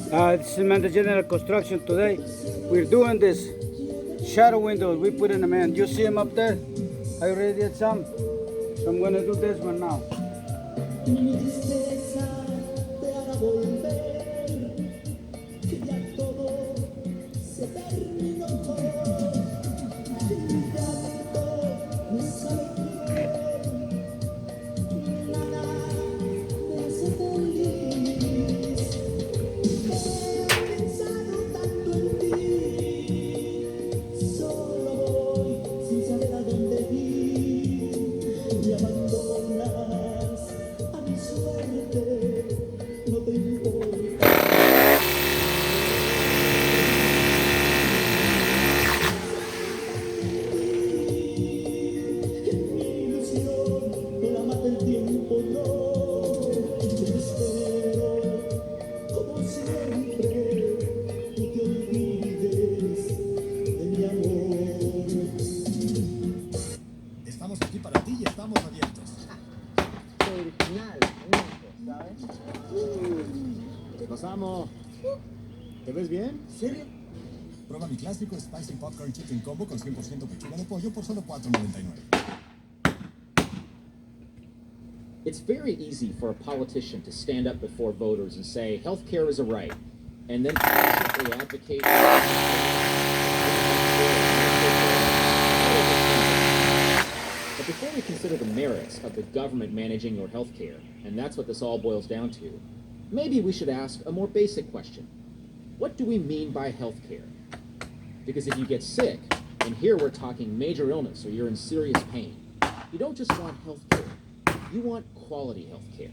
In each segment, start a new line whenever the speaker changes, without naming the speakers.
This is Mendez General Construction. Today we're doing this shadow windows we put in the man. You see them up there? I already did some. So I'm gonna do this one now.
Estamos aquí para ti y estamos abiertos. ¿Qué pasamos? ¿Te ves bien? ¿Serio? Prueba mi clásico Spicy Popcorn Chicken Combo con 100% pechuga de pollo por solo $4.99.
It's very easy for a politician to stand up before voters and say healthcare is a right, and then passionately advocate. But before we consider the merits of the government managing your healthcare, and that's what this all boils down to, maybe we should ask a more basic question. What do we mean by healthcare? Because if you get sick, and here we're talking major illness or you're in serious pain, you don't just want healthcare. You want quality health care.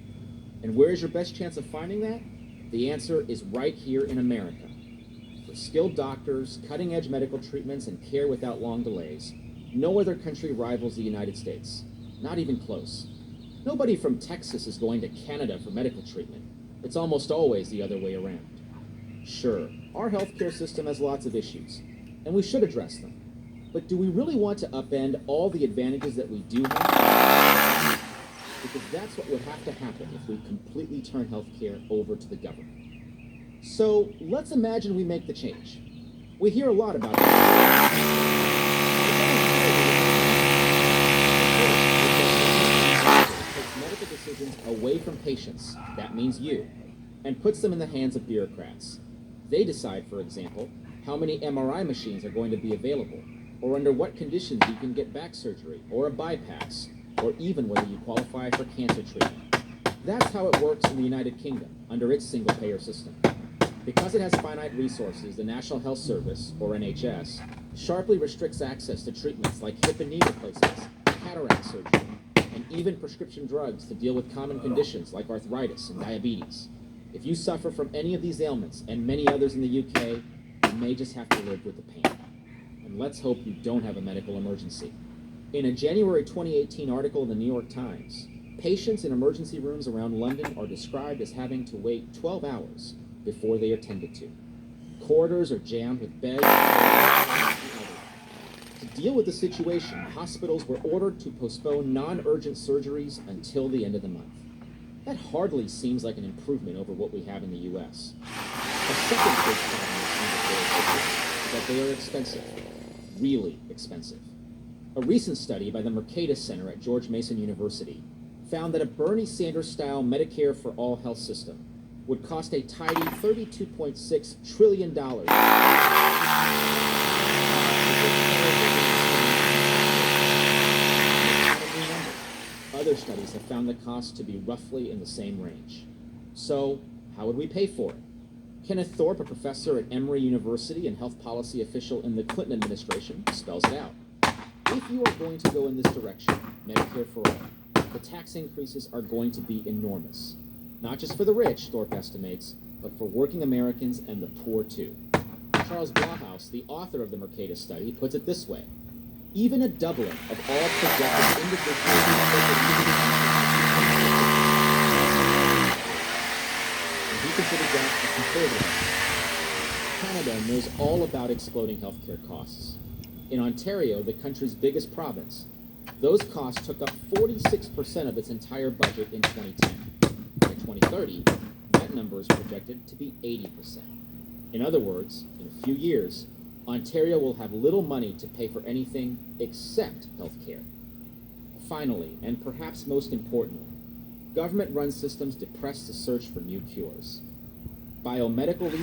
And where's your best chance of finding that? The answer is right here in America. For skilled doctors, cutting-edge medical treatments, and care without long delays, no other country rivals the United States. Not even close. Nobody from Texas is going to Canada for medical treatment. It's almost always the other way around. Sure, our healthcare system has lots of issues, and we should address them. But do we really want to upend all the advantages that we do have? Because that's what would have to happen if we completely turn healthcare over to the government. So let's imagine we make the change. We hear a lot about it. Takes medical decisions away from patients, that means you, and puts them in the hands of bureaucrats. They decide, for example, how many MRI machines are going to be available, or under what conditions you can get back surgery, or a bypass, or even whether you qualify for cancer treatment. That's how it works in the United Kingdom, under its single-payer system. Because it has finite resources, the National Health Service, or NHS, sharply restricts access to treatments like hip and knee replacements, cataract surgery, and even prescription drugs to deal with common conditions like arthritis and diabetes. If you suffer from any of these ailments, and many others in the UK, you may just have to live with the pain. And let's hope you don't have a medical emergency. In a January 2018 article in the New York Times, patients in emergency rooms around London are described as having to wait 12 hours before they are tended to. Corridors are jammed with beds. To deal with the situation, hospitals were ordered to postpone non-urgent surgeries until the end of the month. That hardly seems like an improvement over what we have in the U.S. A second big problem with Singapore is that they are expensive, really expensive. A recent study by the Mercatus Center at George Mason University found that a Bernie Sanders-style Medicare for All health system would cost a tidy $32.6 trillion. Other studies have found the cost to be roughly in the same range. So, how would we pay for it? Kenneth Thorpe, a professor at Emory University and health policy official in the Clinton administration, spells it out. If you are going to go in this direction, Medicare for all, the tax increases are going to be enormous. Not just for the rich, Thorpe estimates, but for working Americans and the poor too. Charles Blauhaus, the author of the Mercatus study, puts it this way. Even a doubling of all projected individual and he considers that a conservative. Canada knows all about exploding healthcare costs. In Ontario, the country's biggest province, those costs took up 46% of its entire budget in 2010. By 2030, that that number is projected to be 80%. In other words, in a few years, Ontario will have little money to pay for anything except health care. Finally, and perhaps most importantly, government-run systems depress the search for new cures. Biomedical even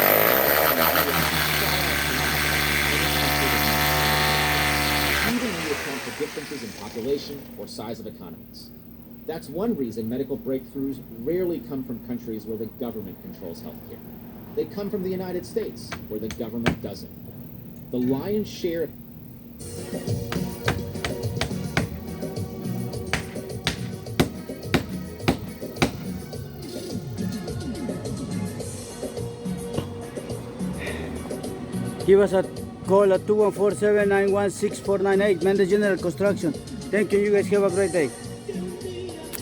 when you account for differences in population or size of economies. That's one reason medical breakthroughs rarely come from countries where the government controls healthcare. They come from the United States, where the government doesn't. The lion's share...
Give us a call at 214-791-6498. Mendez General Construction. Thank you. You guys have a great day.